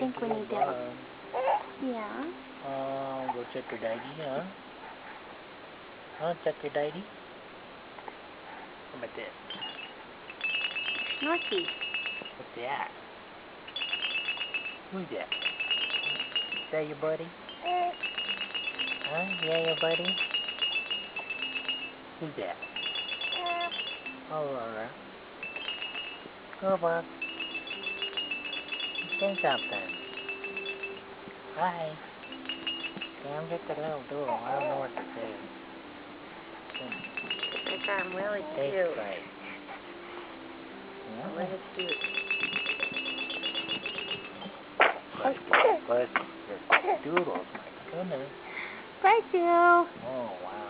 think we need to... Yeah? Go check your daddy, huh? Huh? Check your daddy? How about this? Snorky. What's that? Who's that? Is that your buddy? Huh? Yeah, your buddy? Who's that? Oh, Laura. Go, Bob. Say something. Hi. Yeah, I'm just a little doodle. I don't know what to say. It's really Hey, cute. right. Yeah. Really cute. But the doodles, my goodness. Bye, Sue. Oh, wow.